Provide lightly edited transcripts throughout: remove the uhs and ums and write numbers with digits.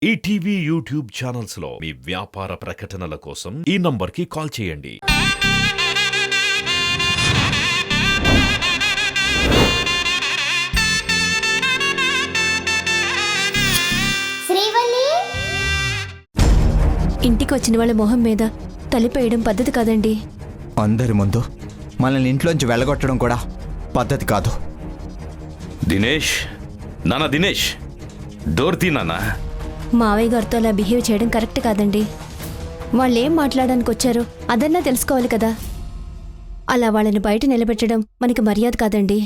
ETV YouTube channels లో మీ వ్యాపార ప్రకటనల కోసం ఈ నంబర్కి కాల్ చేయండి. ఇంటికి వచ్చిన వాళ్ళ మొహం మీద తలిపేయడం పద్ధతి కాదండి. అందరి ముందు మనల్ని ఇంట్లోంచి వెళ్ళగొట్టడం కూడా పద్ధతి కాదు. దినేష్, నాన్న దినేష్, డోర్ తీ నాన్న. మావయ్య గారితో అలా బిహేవ్ చేయడం కరెక్ట్ కాదండి. వాళ్ళు ఏం మాట్లాడడానికి వచ్చారో అదన్నా తెలుసుకోవాలి కదా. అలా వాళ్ళని బయట నిలబెట్టడం మనకి మర్యాద కాదండి.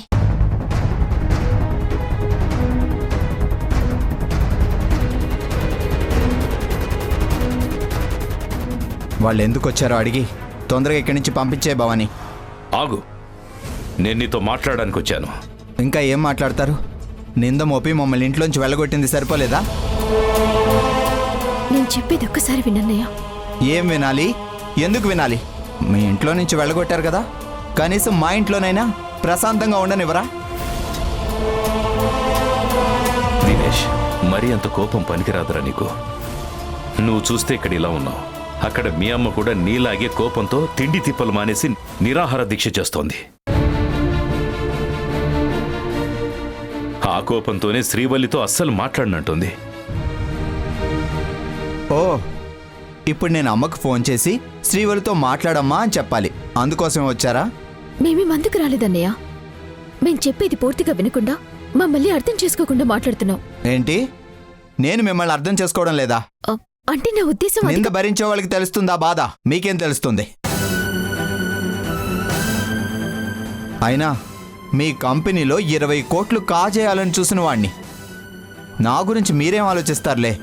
వాళ్ళు ఎందుకు వచ్చారో అడిగి తొందరగా ఇక్కడి నుంచి పంపించే భవాని. ఆగు, నేను నీతో మాట్లాడడానికి వచ్చాను. ఇంకా ఏం మాట్లాడతారు? నింద మోపి మమ్మల్ని ఇంట్లోంచి వెళ్ళగొట్టింది సరిపోలేదా? నేను చెప్పేది ఒక్కసారి వినన్నయ్య. ఏం వినాలి? ఎందుకు వినాలి? మీ ఇంట్లో నుంచి వెళ్ళగొట్టారు కదా, కనీసం మా ఇంట్లోనైనా ప్రశాంతంగా ఉండనివ్వరా? దినేష్, మరీ అంత కోపం పనికిరాదురా నీకు. నువ్వు చూస్తే ఇక్కడ ఇలా ఉన్నావు, అక్కడ మీ అమ్మ కూడా నీలాగే కోపంతో తిండి తిప్పలు మానేసి నిరాహార దీక్ష చేస్తోంది. ఆ కోపంతోనే శ్రీవల్లితో అస్సలు మాట్లాడినట్టుంది. ఓ, ఇప్పుడు నేను అమ్మకు ఫోన్ చేసి శ్రీవల్లితో మాట్లాడమ్మా అని చెప్పాలి. అందుకోసం వచ్చారా? మేమేం అందుకు రాలేదన్నయ్య. మేం చెప్పేది పూర్తిగా వినకుండా మమ్మల్ని అర్థం చేసుకోకుండా మాట్లాడుతున్నాం. ఏంటి? నేను మిమ్మల్ని అర్థం చేసుకోవడం లేదా? అంటే నా ఉద్దేశం నింద భరించే వాళ్ళకి తెలుస్తుందా బాధ? మీకేం తెలుస్తుంది? అయినా మీ కంపెనీలో 20 కోట్లు కాజేయాలని చూసిన వాణ్ణి. నా గురించి మీరేం ఆలోచిస్తారులే.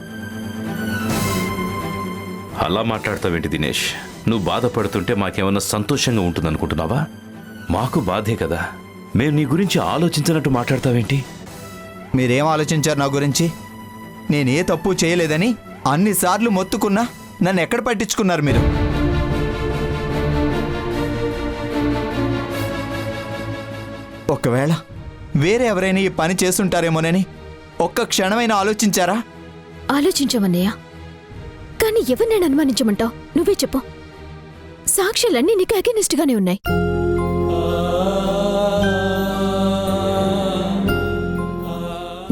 అలా మాట్లాడతావేంటి దినేష్? నువ్వు బాధపడుతుంటే మాకేమన్నా సంతోషంగా ఉంటుందనుకుంటున్నావా? మాకు బాధే కదా. మేము నీ గురించి ఆలోచించినట్టు మాట్లాడతావేంటి? మీరేం ఆలోచించారు నా గురించి? నేనే తప్పు చేయలేదని అన్నిసార్లు మొత్తుకున్నా నన్ను ఎక్కడ పట్టించుకున్నారు మీరు? ఒకవేళ వేరే ఎవరైనా ఈ పని చేస్తుంటారేమోనని ఒక్క క్షణమైనా ఆలోచించారా? ఆలోచించమన్నయ్య, కానీ ఎవరినైనా అనుమానించమంటావు? నువ్వే చెప్పు. సాక్ష్యాలన్నీ నీకు అగెనిస్ట్ గానే ఉన్నాయి.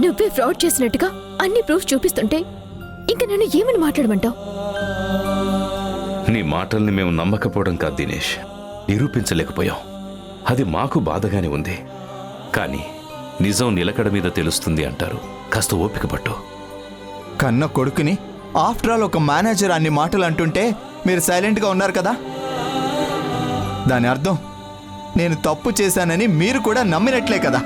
నువ్వే ఫ్రాడ్ చేసినట్టుగా అన్ని ప్రూఫ్ చూపిస్తుంటే ఇంక నన్ను ఏమని మాట్లాడమంటావు? నీ మాటల్ని మేము నమ్మకపోవడం కాదు దినేష్, నిరూపించలేకపోయాం. అది మాకు బాధగానే ఉంది. కానీ నిజం నిలకడ మీద తెలుస్తుంది అంటారు. కాస్త ఓపిక పట్టు. కన్న కొడుకుని ఆఫ్టర్ ఆల్ ఒక మేనేజర్ అన్ని మాటలు అంటుంటే మీరు సైలెంట్గా ఉన్నారు కదా. దాని అర్థం నేను తప్పు చేశానని మీరు కూడా నమ్మినట్లే కదా.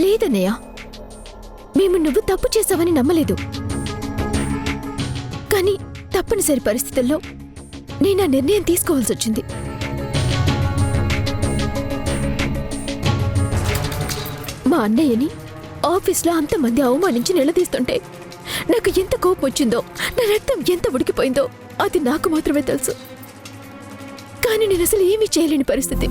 లేదన్నయ్య, మేము నువ్వు తప్పు చేసావని నమ్మలేదు. కానీ తప్పనిసరి పరిస్థితుల్లో నేను ఆ నిర్ణయం తీసుకోవాల్సి వచ్చింది. మా అన్నయ్యని ఆఫీస్లో అంతమంది అవమానించి నిలదీస్తుంటే నాకు ఎంత కోపం వచ్చిందో, నా రక్తం ఎంత ఉడికిపోయిందో అది నాకు మాత్రమే తెలుసు. కానీ నేను అసలు ఏమీ చేయలేని పరిస్థితి.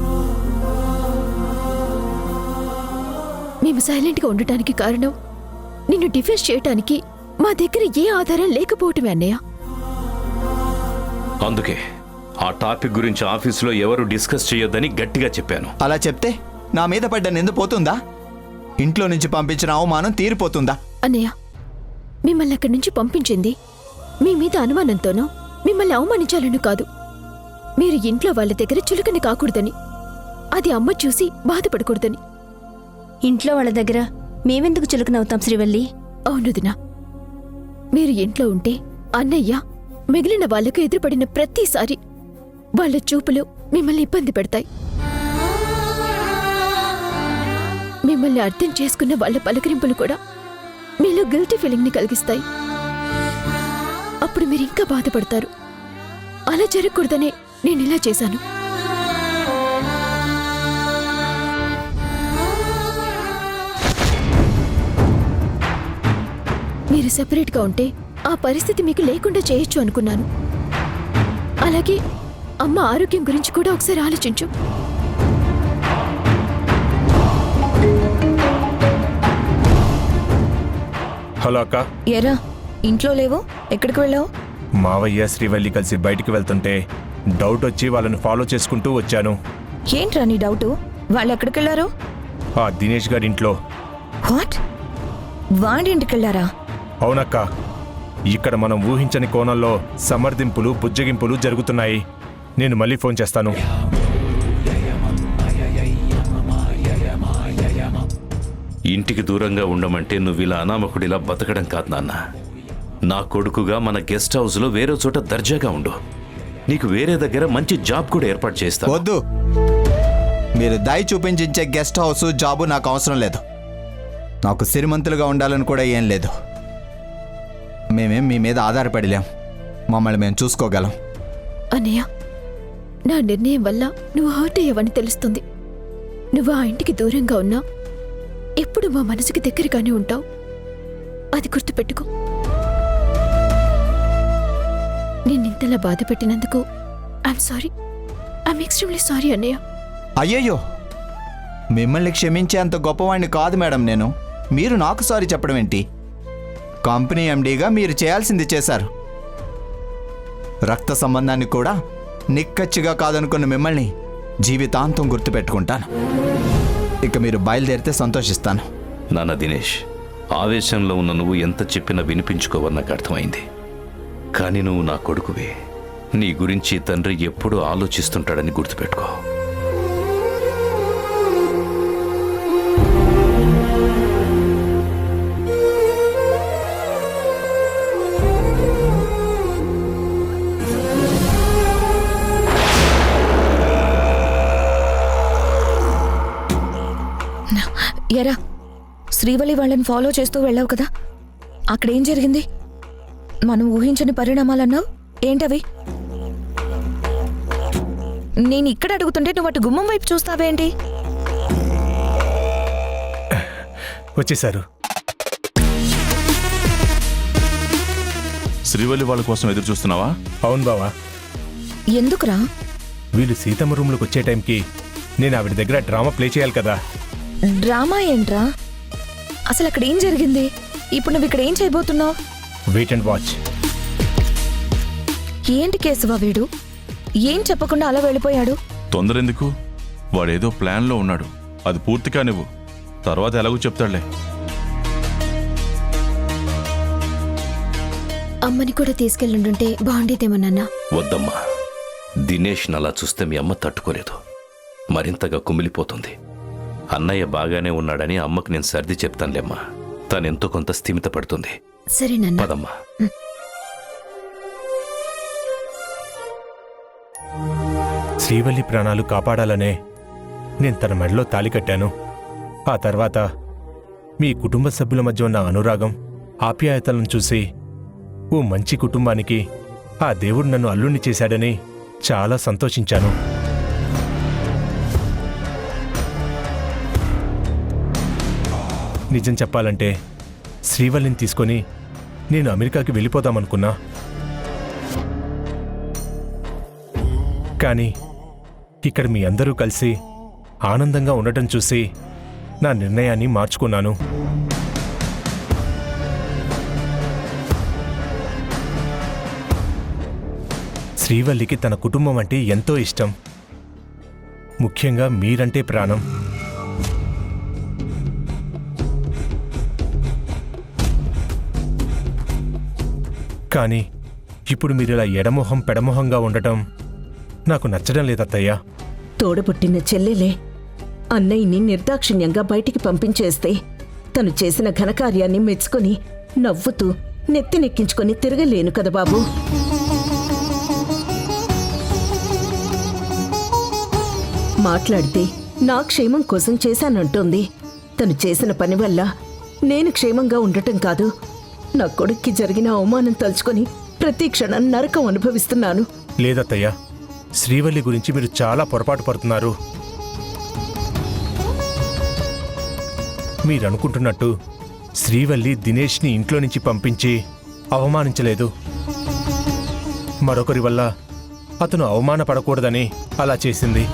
మేము సైలెంట్గా ఉండటానికి కారణం నిన్ను డిఫెన్స్ చేయటానికి మా దగ్గర ఏ ఆధారం లేకపోవటమే అన్నయ్య. అందుకే ఆ టాపిక్ గురించి ఆఫీసులో ఎవరు డిస్కస్ చేయొద్దని గట్టిగా చెప్పాను. అలా చెప్తే నా మీద పడ్డ నింద పోతుందా? ఇంట్లో నుంచి పంపించిన అవమానం తీరిపోతుందా? అన్నయ్య, మిమ్మల్ని అక్కడి నుంచి పంపించింది మీ మీద అనుమానంతోనో మిమ్మల్ని అవమానించాలని కాదు. మీరు ఇంట్లో వాళ్ళ దగ్గర చులకని కాకూడదని, అది అమ్మ చూసి బాధపడకూడదని. ఇంట్లో వాళ్ళ దగ్గర మేమెందుకు చులకనవుతాం శ్రీవల్లి? అవునుదినా, మీరు ఇంట్లో ఉంటే అన్నయ్య మిగిలిన వాళ్లకు ఎదురుపడిన ప్రతిసారి వాళ్ళ చూపులు మిమ్మల్ని ఇబ్బంది పెడతాయి. మిమ్మల్ని అర్థం చేసుకున్న వాళ్ళ పలకరింపులు కూడా మీలో గిల్టీ ఫీలింగ్ని కలిగిస్తాయి. అప్పుడు మీరు ఇంకా బాధపడతారు. అలా జరగకూడదనే నేను ఇలా చేశాను. మీరు సెపరేట్గా ఉంటే ఆ పరిస్థితి మీకు లేకుండా చేయొచ్చు అనుకున్నాను. అలాగే అమ్మ ఆరోగ్యం గురించి కూడా ఒకసారి ఆలోచించు. హలో అక్క. ఎరా ఇంట్లో లేవు, ఎక్కడికి వెళ్ళావు? మావయ్య శ్రీవల్లి కలిసి బయటికి వెళ్తుంటే డౌట్ వచ్చి వాళ్ళని ఫాలో చేసుకుంటూ వచ్చాను. ఏంట్రా నీ డౌటు? వాళ్ళు ఎక్కడికి వెళ్ళారు? ఆ దినేష్ గారి ఇంట్లో. వాట్? వాడింటికి వెళ్ళారా? అవునక్క. ఇక్కడ మనం ఊహించని కోణంలో సమర్థింపులు బుజ్జగింపులు జరుగుతున్నాయి. నేను మళ్ళీ ఫోన్ చేస్తాను. ఇంటికి దూరంగా ఉండమంటే నువ్వు ఇలా అనామకుడిలా బతకడం కాదు నాన్న. నా కొడుకుగా మన గెస్ట్ హౌస్లో వేరే చోట దర్జాగా ఉండు. నీకు వేరే దగ్గర మంచి జాబ్ కూడా ఏర్పాటు చేస్తా. వద్దు, మీరు దయ చూపించే గెస్ట్ హౌస్ జాబు నాకు అవసరం లేదు. నాకు సిరిమంతులుగా ఉండాలని కూడా ఏం లేదు. మేమేం మీ మీద ఆధారపడలేం. మమ్మల్ని మేము చూసుకోగలం. అన్నయ్య, నా నిర్ణయం వల్ల నువ్వు హర్ట్ అయ్యావని తెలుస్తుంది. నువ్వు ఆ ఇంటికి దూరంగా ఉన్నా ఎప్పుడు మా మనసుకి దగ్గరగానే ఉంటావు. అది గుర్తుపెట్టుకో. నిన్నింతలా బాధ పెట్టినందుకు I'm sorry. I'm extremely sorry అన్నయ్య. అయ్యయ్యో, మిమ్మల్ని క్షమించే అంత గొప్పవాడిని కాదు మేడం నేను. మీరు నాకు సారీ చెప్పడం ఏంటి? కంపెనీ ఎండీగా మీరు చేయాల్సింది చేశారు. రక్త సంబంధాన్ని కూడా నిక్కచ్చిగా కాదనుకున్న మిమ్మల్ని జీవితాంతం గుర్తుపెట్టుకుంటాను. ఇక మీరు బయలుదేరితే సంతోషిస్తాను. నాన్న దినేష్, ఆవేశంలో ఉన్న నువ్వు ఎంత చెప్పినా వినిపించుకోవని నాకు అర్థమైంది. కానీ నువ్వు నా కొడుకువే. నీ గురించి తండ్రి ఎప్పుడూ ఆలోచిస్తుంటాడని గుర్తుపెట్టుకో. ఎరా శ్రీవల్లి వాళ్ళని ఫాలో చేస్తూ వెళ్ళావు కదా, అక్కడేం జరిగింది? మనం ఊహించని పరిణామాలన్నావు, ఏంటవి? నేను ఇక్కడ అడుగుతుంటే నువ్వు అటు గుమ్మం వైపు చూస్తావేంటి? వచ్చేశారు. శ్రీవల్లి వాళ్ళ కోసం ఎదురు చూస్తున్నావా? అవును బావా. ఎందుకురా? వీళ్ళు సీతమ్మ రూమ్లోకి వచ్చే టైంకి నేను ఆవిడ దగ్గర డ్రామా ప్లే చేయాలి కదా. డ్రామా ఏంట్రా? అసలు అక్కడ ఏం జరిగింది? ఇప్పుడు నువ్వు ఇక్కడ ఏం చేయబోతున్నావు? Wait and watch. ఏంటి కేశవా వీడు? ఏం చెప్పకుండా అలా వెళ్ళిపోయాడు? తొందర ఎందుకు? వాడేదో ప్లాన్లో ఉన్నాడు. అది పూర్తిగా నువ్వు తర్వాత ఎలాగో చెప్తాడులే. అమ్మని కూడా తీసుకెళ్ళుంటుంటే బాగుండేదేమోనన్నా. వద్దమ్మా, దినేష్ అలా చూస్తే మీ అమ్మ తట్టుకోలేదు. మరింతగా కుమిలిపోతుంది. అన్నయ్య బాగానే ఉన్నాడని అమ్మకు నేను సర్ది చెప్తానులేమ్మా. తనెంతో కొంత స్థిమిత పడుతుంది. సరేనన్నా. పదమ్మా. శ్రీవల్లి ప్రాణాలు కాపాడాలనే నేను తన మెడలో తాళి కట్టాను. ఆ తర్వాత మీ కుటుంబ సభ్యుల మధ్య ఉన్న అనురాగం, ఆప్యాయతలను చూసి ఓ మంచి కుటుంబానికి ఆ దేవుడు నన్ను అల్లుణ్ణి చేశాడని చాలా సంతోషించాను. నిజం చెప్పాలంటే శ్రీవల్లిని తీసుకొని నేను అమెరికాకి వెళ్ళిపోదామనుకున్నా. కానీ ఇక్కడ మీ అందరూ కలిసి ఆనందంగా ఉండటం చూసి నా నిర్ణయాన్ని మార్చుకున్నాను. శ్రీవల్లికి తన కుటుంబం అంటే ఎంతో ఇష్టం. ముఖ్యంగా మీరంటే ప్రాణం. కానీ ఇప్పుడు మీరిలా ఎడమొహం పెడమొహంగా ఉండటం నాకు నచ్చడం లేదత్తయ్యా. తోడబుట్టిన చెల్లెలే అన్నయ్యని నిర్దాక్షిణ్యంగా బయటికి పంపించేస్తే తను చేసిన ఘనకార్యాన్ని మెచ్చుకొని నవ్వుతూ నెత్తినెక్కించుకొని తిరగలేను కదా బాబు. మాట్లాడితే నా క్షేమం కోసం చేశానంటోంది. తను చేసిన పని వల్ల నేను క్షేమంగా ఉండటం కాదు, నా కొడుక్కి జరిగిన అవమానం తలుచుకొని ప్రతి క్షణం నరకం అనుభవిస్తున్నాను. లేదత్తయ్యా, శ్రీవల్లి గురించి మీరు చాలా పొరపాటు పడుతున్నారు. మీరనుకుంటున్నట్టు శ్రీవల్లి దినేష్ని ఇంట్లో నుంచి పంపించి అవమానించలేదు. మరొకరి వల్ల అతను అవమానపడకూడదని అలా చేసింది.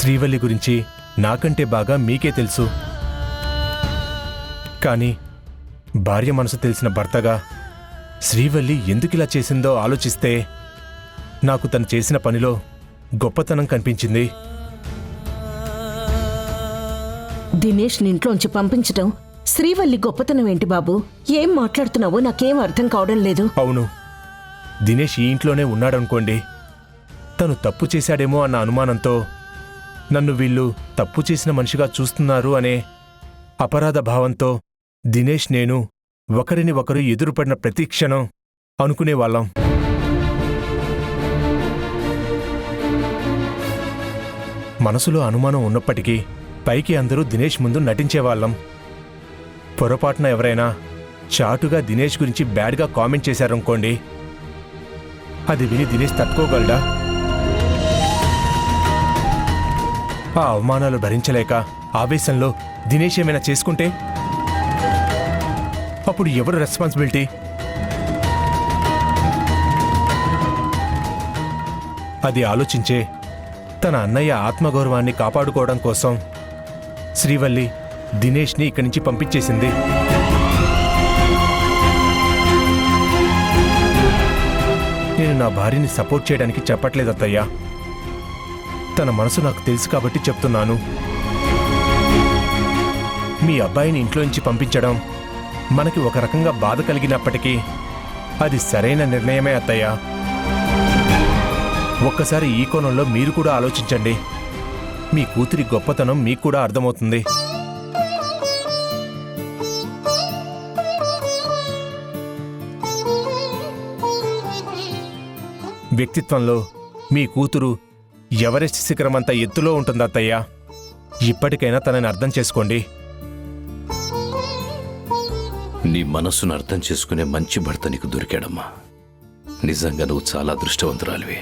శ్రీవల్లి గురించి నాకంటే బాగా మీకే తెలుసు. కానీ భార్య మనసు తెలిసిన భర్తగా శ్రీవల్లి ఎందుకిలా చేసిందో ఆలోచిస్తే నాకు తను చేసిన పనిలో గొప్పతనం కనిపించింది. దినేష్ని ఇంట్లోంచి పంపించడం శ్రీవల్లి గొప్పతనం ఏంటి బాబు? ఏం మాట్లాడుతున్నావో నాకేం అర్థం కావడం లేదు. అవును, దినేష్ ఈ ఇంట్లోనే ఉన్నాడనుకోండి, తను తప్పు చేశాడేమో అన్న అనుమానంతో నన్ను వీళ్ళు తప్పు చేసిన మనిషిగా చూస్తున్నారు అనే అపరాధ భావంతో దినేష్ నేను ఒకరిని ఒకరు ఎదురుపడిన ప్రతి క్షణం అనుకునేవాళ్ళం. మనసులో అనుమానం ఉన్నప్పటికీ పైకి అందరూ దినేష్ ముందు నటించేవాళ్ళం. పొరపాటున ఎవరైనా చాటుగా దినేష్ గురించి బ్యాడ్గా కామెంట్ చేశారనుకోండి, అది విని దినేష్ తట్టుకోగలడా? ఆ అవమానాలు భరించలేక ఆవేశంలో దినేష్ ఏమైనా చేసుకుంటే అప్పుడు ఎవరు రెస్పాన్సిబిలిటీ? అది ఆలోచించే తన అన్నయ్య ఆత్మగౌరవాన్ని కాపాడుకోవడం కోసం శ్రీవల్లి దినేష్ని ఇక్కడి నుంచి పంపించేసింది. నేను నా భార్యని సపోర్ట్ చేయడానికి చెప్పట్లేదు అత్తయ్యా. తన మనసు నాకు తెలుసు కాబట్టి చెప్తున్నాను. మీ అబ్బాయిని ఇంట్లోంచి పంపించడం మనకి ఒక రకంగా బాధ కలిగినప్పటికీ అది సరైన నిర్ణయమే అత్తయ్యా. ఒక్కసారి ఈ కోణంలో మీరు కూడా ఆలోచించండి. మీ కూతురి గొప్పతనం మీకు కూడా అర్థమవుతుంది. వ్యక్తిత్వంలో మీ కూతురు ఎవరెస్ట్ శిఖరమంత ఎత్తులో ఉంటుంది అత్తయ్యా. ఇప్పటికైనా తనని అర్థం చేసుకోండి. నీ మనసును అర్థం చేసుకునే మంచి భర్త నీకు దొరికాడమ్మా. నిజంగా నువ్వు చాలా అదృష్టవంతురాలివి.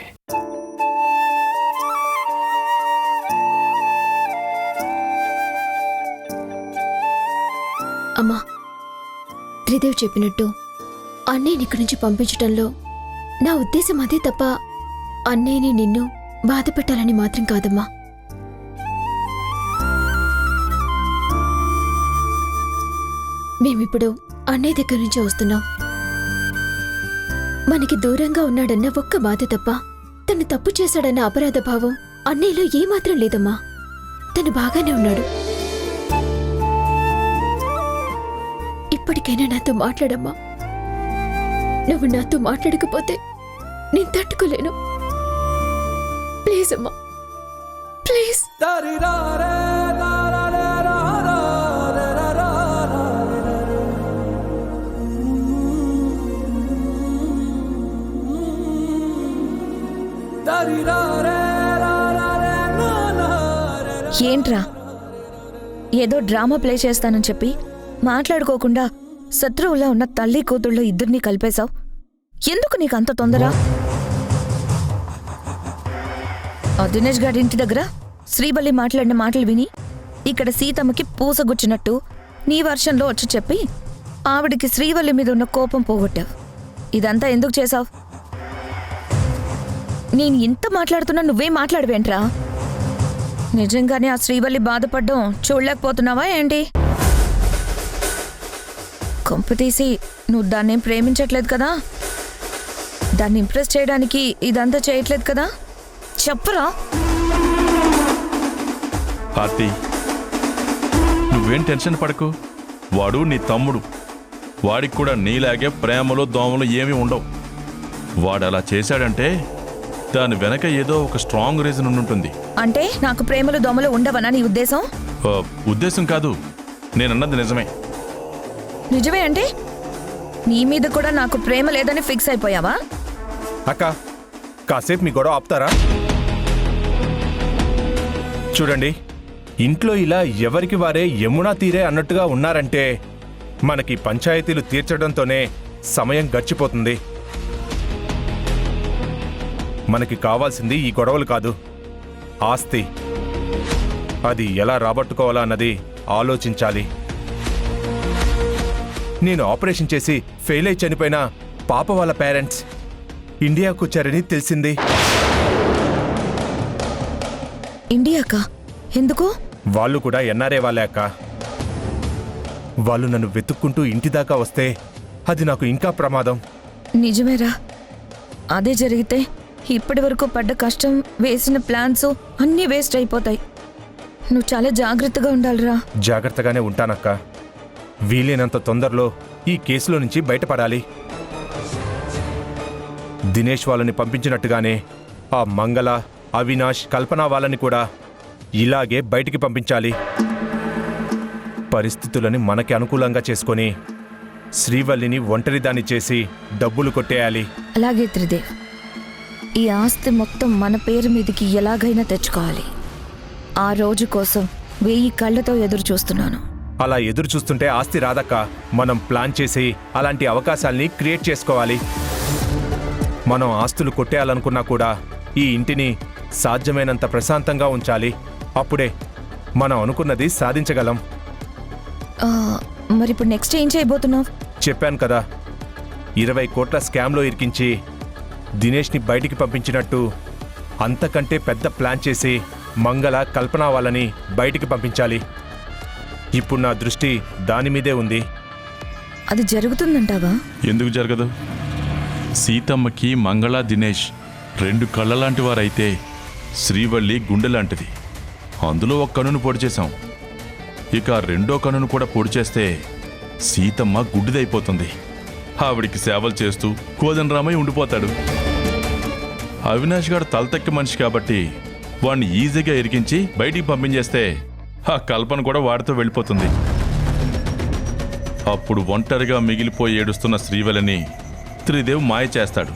అమ్మా, త్రిదేవ్ చెప్పినట్టు అన్నయ్యని ఇక్కడి నుంచి పంపించటంలో నా ఉద్దేశం అదే తప్ప అన్నయ్యని నిన్ను బాధ పెట్టాలని మాత్రం కాదమ్మా. మేమిప్పుడు అన్నయ్య దగ్గర నుంచి వస్తున్నాం. మనకి దూరంగా ఉన్నాడన్న ఒక్క బాధ తప్ప తను తప్పు చేశాడన్న అపరాధ భావం అన్నయ్యలో ఏమాత్రం లేదమ్మా. తను బాగానే ఉన్నాడు. ఇప్పటికైనా నాతో మాట్లాడమ్మా. నువ్వు నాతో మాట్లాడకపోతే నేను తట్టుకోలేను. ప్లీజ్ అమ్మా, ప్లీజ్. ఏంట్రా, ఏదో డ్రామా ప్లే చేస్తానని చెప్పి మాట్లాడుకోకుండా శత్రువులా ఉన్న తల్లి కూతుళ్ళు ఇద్దరినీ కలిపేశావు. ఎందుకు నీకు అంత తొందర? ఆ దినేష్ గారి ఇంటి దగ్గర శ్రీవల్లి మాట్లాడిన మాటలు విని ఇక్కడ సీతమ్మకి పూసగుచ్చినట్టు నీ వర్షంలో వచ్చి చెప్పి ఆవిడికి శ్రీవల్లి మీద ఉన్న కోపం పోగొట్టావు. ఇదంతా ఎందుకు చేశావు? నేను ఇంత మాట్లాడుతున్నా నువ్వేం మాట్లాడవేంట్రా? నిజంగానే ఆ శ్రీవల్లి బాధపడ్డం చూడలేకపోతున్నావా ఏంటి? కొంపతీసి నువ్వు దాన్నేం ప్రేమించట్లేదు కదా? దాన్ని ఇంప్రెస్ చేయడానికి ఇదంతా చేయట్లేదు కదా? చెప్పరా. ఆర్తి, నువ్వేం టెన్షన్ పడకు. వాడు నీ తమ్ముడు. వాడికి కూడా నీలాగే ప్రేమలో దోమలు ఏమీ ఉండవు. వాడు అలా చేశాడంటే దాని వెనక ఏదో ఒక స్ట్రాంగ్ రీజన్ ఉండుంటుంది. అంటే నాకు ప్రేమలు దోమలు ఉండవనా నీ ఉద్దేశం? ఉద్దేశం కాదు, నేనన్నది నిజమే. నిజమే అంటే నీ మీద కూడా నాకు ప్రేమ లేదని ఫిక్స్ అయిపోయావా? అక్క, కాసేపు మీ గొడవ ఆపుతారా? చూడండి, ఇంట్లో ఇలా ఎవరికి వారే యమునా తీరే అన్నట్టుగా ఉన్నారంటే మనకి పంచాయతీలు తీర్చడంతోనే సమయం గడిచిపోతుంది. మనకి కావాల్సింది ఈ గొడవలు కాదు, ఆస్తి. అది ఎలా రాబట్టుకోవాలా అన్నది ఆలోచించాలి. నేను ఆపరేషన్ చేసి ఫెయిల్ అయి చనిపోయిన పాప వాళ్ళ పేరెంట్స్ ఇండియాకు వచ్చారని తెలిసింది. ఇండియాకా? ఎందుకు? వాళ్ళు కూడా ఎన్ఆర్ఏ వాళ్ళే అక్క. వాళ్ళు నన్ను వెతుక్కుంటూ ఇంటి దాకా వస్తే అది నాకు ఇంకా ప్రమాదం. నిజమేరా, అదే జరిగితే ఇప్పటి వరకు పడ్డ కష్టం, వేసిన ప్లాన్స్ అన్నీ వేస్ట్ అయిపోతాయి. నువ్వు చాలా జాగ్రత్తగా ఉండాలిరా. జాగ్రత్తగానే ఉంటానక్క. వీలైనంత తొందరలో ఈ కేసులో నుంచి బయటపడాలి. దినేష్ వాళ్ళని పంపించినట్టుగానే ఆ మంగళ, అవినాష్, కల్పన వాళ్ళని కూడా ఇలాగే బయటికి పంపించాలి. పరిస్థితులని మనకి అనుకూలంగా చేసుకొని శ్రీవల్లిని ఒంటరిదాన్ని చేసి డబ్బులు కొట్టేయాలి. అలాగే త్రిదేవ్, ఈ ఆస్తి మొత్తం మన పేరు మీదకి ఎలాగైనా తెచ్చుకోవాలి. ఆ రోజు కోసం 1000 కళ్ళతో ఎదురు చూస్తున్నాను. అలా ఎదురు చూస్తుంటే ఆస్తి రాదక్క. మనం ప్లాన్ చేసి అలాంటి అవకాశాల్ని క్రియేట్ చేసుకోవాలి. మనం ఆస్తులు కొట్టేయాలనుకున్నా కూడా ఈ ఇంటిని సాధ్యమైనంత ప్రశాంతంగా ఉంచాలి. అప్పుడే మనం అనుకున్నది సాధించగలం. మరిప్పుడు నెక్స్ట్ ఏం చేయబోతున్నావు? చెప్పాను కదా, 20 కోట్ల స్కామ్లో ఇరికించి దినేష్ని బయటికి పంపించినట్టు అంతకంటే పెద్ద ప్లాన్ చేసి మంగళ, కల్పన వాళ్ళని బయటికి పంపించాలి. ఇప్పుడు నా దృష్టి దాని మీదే ఉంది. అది జరుగుతుందంటావా? ఎందుకు జరగదు? సీతమ్మకి మంగళ, దినేష్ 2 కళ్ళ లాంటి వారైతే శ్రీవల్లి గుండె లాంటిది. అందులో ఒక కన్నును పొడి చేశాం. ఇక రెండో కన్నును కూడా పొడి చేస్తే సీతమ్మ గుడ్డిదైపోతుంది. ఆవిడికి సేవలు చేస్తూ కోదండరామయ్య ఉండిపోతాడు. అవినాష్ గారు తలతెక్కి మనిషి కాబట్టి వాణ్ణి ఈజీగా ఇరికించి బయటికి పంపించేస్తే ఆ కల్పన కూడా వాడితో వెళ్ళిపోతుంది. అప్పుడు ఒంటరిగా మిగిలిపోయి ఏడుస్తున్న శ్రీవల్లిని త్రిదేవ్ మాయ చేస్తాడు.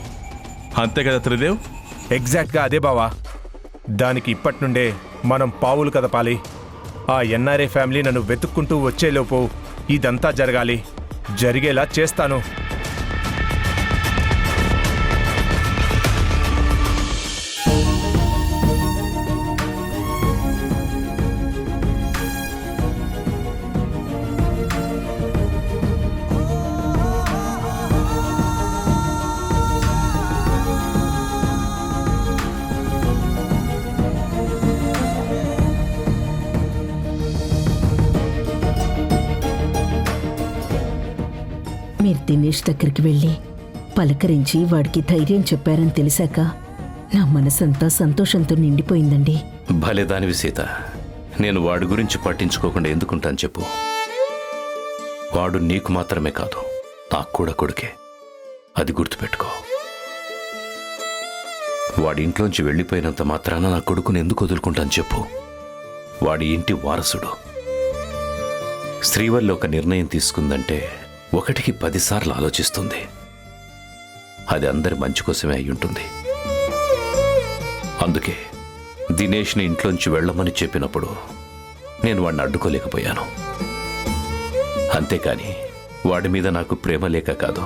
అంతే కదా త్రిదేవ్? ఎగ్జాక్ట్గా అదే బావా. దానికి ఇప్పటి నుండే మనం పావులు కదపాలి. ఆ ఎన్ఆర్ఏ ఫ్యామిలీ నన్ను వెతుక్కుంటూ వచ్చేలోపు ఇదంతా జరగాలి. జరిగేలా చేస్తాను. మీరు దినేష్ దగ్గరికి వెళ్ళి పలకరించి వాడికి ధైర్యం చెప్పారని తెలిసాక నా మనసంతా సంతోషంతో నిండిపోయిందండి. భలే దానివి సీత. నేను వాడి గురించి పట్టించుకోకుండా ఎందుకుంటాను చెప్పు? వాడు నీకు మాత్రమే కాదు, నాకు కూడా కొడుకే. అది గుర్తుపెట్టుకో. వాడి ఇంట్లోంచి వెళ్ళిపోయినంత మాత్రాన నా కొడుకుని ఎందుకు వదులుకుంటాను చెప్పు? వాడి ఇంటి వారసుడు. శ్రీవల్లి ఒక నిర్ణయం తీసుకుందంటే 1కి 10 సార్లు ఆలోచిస్తుంది. అది అందరి మంచి కోసమే అయి ఉంటుంది. అందుకే దినేష్ని ఇంట్లోంచి వెళ్ళమని చెప్పినప్పుడు నేను వాడిని అడ్డుకోలేకపోయాను. అంతేకాని వాడి మీద నాకు ప్రేమ లేక కాదు,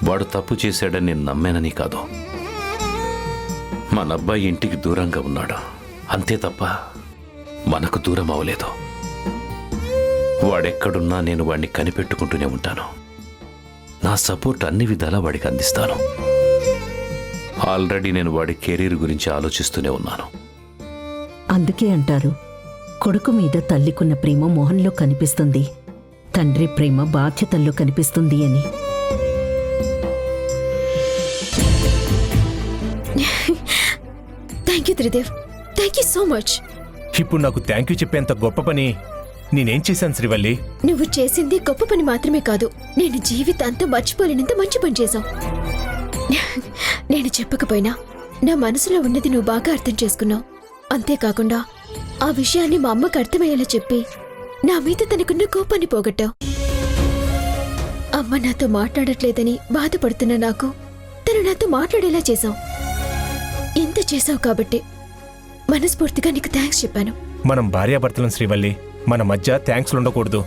వాడు తప్పు చేశాడని నేను నమ్మానని కాదు. మన అబ్బాయి ఇంటికి దూరంగా ఉన్నాడు అంతే తప్ప మనకు దూరం అవలేదు. వాడెక్కడున్నా నేను వాడిని కనిపెట్టుకుంటూనే ఉంటాను. నా సపోర్ట్ అన్ని విధాలా వాడికి అందిస్తాను. ఆల్రెడీ నేను వాడి కెరీర్ గురించి ఆలోచిస్తూనే ఉన్నాను. అందుకే అంటారు, కొడుకు మీద తల్లికున్న ప్రేమ మొహంలో కనిపిస్తుంది, తండ్రి ప్రేమ బాధ్యతల్లో కనిపిస్తుంది అని. Thank you Tridev, thank you so much. ఇప్పుడు నాకు థ్యాంక్ యూ చెప్పేంత గొప్ప పని నేనేం చేశాను శ్రీవల్లి? నువ్వు చేసింది గొప్ప పని మాత్రమే కాదు, నేను జీవితాంతం మర్చిపోలేనంత మంచి పని చేశావు. నేను చెప్పకపోయినా నా మనసులో ఉన్నది నువ్వు బాగా అర్థం చేసుకున్నావు. అంతేకాకుండా ఆ విషయాన్ని మా అమ్మకు అర్థమయ్యేలా చెప్పి నా మీద తనకున్న కోపాన్ని పోగొట్టావు. అమ్మ నాతో మాట్లాడట్లేదని బాధపడుతున్న నాకు తను నాతో మాట్లాడేలా చేశావు. ఇంత చేశావు కాబట్టి మనస్ఫూర్తిగా నీకు థ్యాంక్స్ చెప్పాను. మనం భార్యాభర్తలం శ్రీవల్లి, మన మధ్య థ్యాంక్స్లు ఉండకూడదు.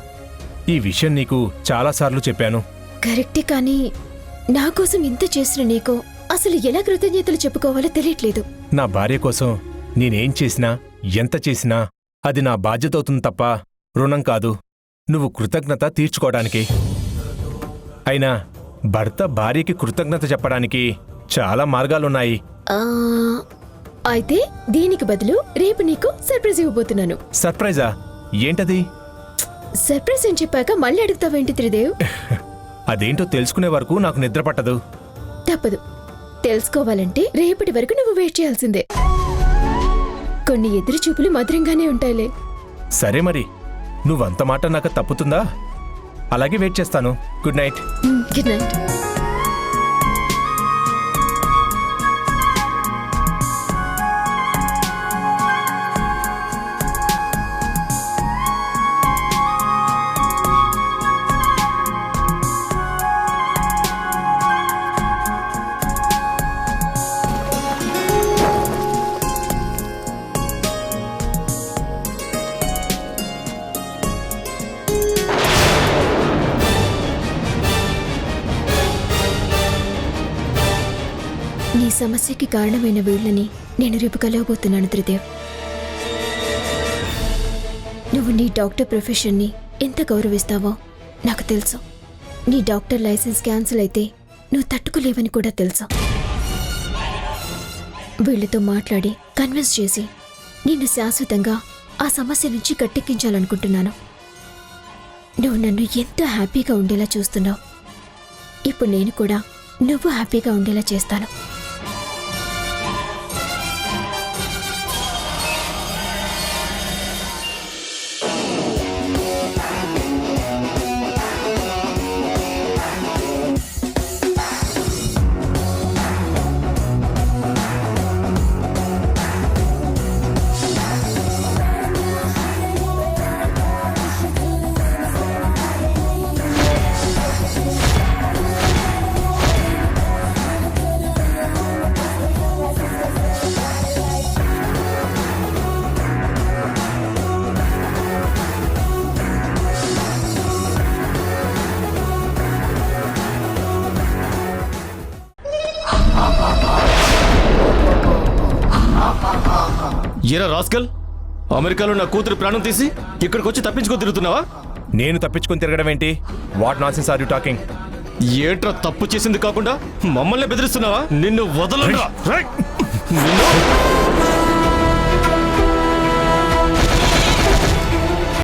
ఈ విషయం నీకు చాలాసార్లు చెప్పాను. కరెక్టే, కానీ నా కోసం ఇంత చేసిన నీకు అసలు ఎలా కృతజ్ఞతలు చెప్పుకోవాలో తెలియట్లేదు. నా భార్య కోసం నేనేం చేసినా, ఎంత చేసినా అది నా బాధ్యత అవుతుంది తప్ప రుణం కాదు. నువ్వు కృతజ్ఞత తీర్చుకోవడానికి. అయినా భర్త భార్యకి కృతజ్ఞత చెప్పడానికి చాలా మార్గాలున్నాయి. ఆ, అయితే దీనికి బదులు రేపు నీకు సర్ప్రైజ్ ఇవ్వబోతున్నాను. సర్ప్రైజా? ఏంటది? సర్ప్రైజ్ అని చెప్పాక మళ్ళీ అడుగుతావేంటి త్రిదేవ్? అదేంటో తెలుసుకునే వరకు నాకు నిద్ర పట్టదు. తప్పదు. తెలుసుకోవాలంటే రేపటి వరకు నువ్వు వెయిట్ చేయాల్సిందే. కొన్ని ఎదురు చూపులు మధురంగానే ఉంటాయిలే. సరే మరి, నువ్వంత మాట నాకు తప్పుతుందా? అలాగే వెయిట్ చేస్తాను. Good night. Good night. నీ సమస్యకి కారణమైన వీళ్ళని నేను రేపు కలవబోతున్నాను త్రిదేవ్. నువ్వు నీ డాక్టర్ ప్రొఫెషన్ని ఎంత గౌరవిస్తావో నాకు తెలుసు. నీ డాక్టర్ లైసెన్స్ క్యాన్సిల్ అయితే నువ్వు తట్టుకోలేవని కూడా తెలుసు. వీళ్ళతో మాట్లాడి కన్విన్స్ చేసి నిన్ను శాశ్వతంగా ఆ సమస్య నుంచి గట్టెక్కించాలనుకుంటున్నాను. నువ్వు నన్ను ఎంతో హ్యాపీగా ఉండేలా చూస్తున్నావు. ఇప్పుడు నేను కూడా నువ్వు హ్యాపీగా ఉండేలా చేస్తాను. ఏరా రాస్కల్, అమెరికాలో నా కూతురు ప్రాణం తీసి ఇక్కడికి వచ్చి తప్పించుకొని తిరుగుతున్నావా? నేను తప్పించుకొని తిరగడం ఏంటి? What nonsense are you talking? ఏట్రా తప్పు చేసింది కాకుండా మమ్మల్ని బెదిరిస్తున్నావా? నిన్ను వదలరా. నిన్ను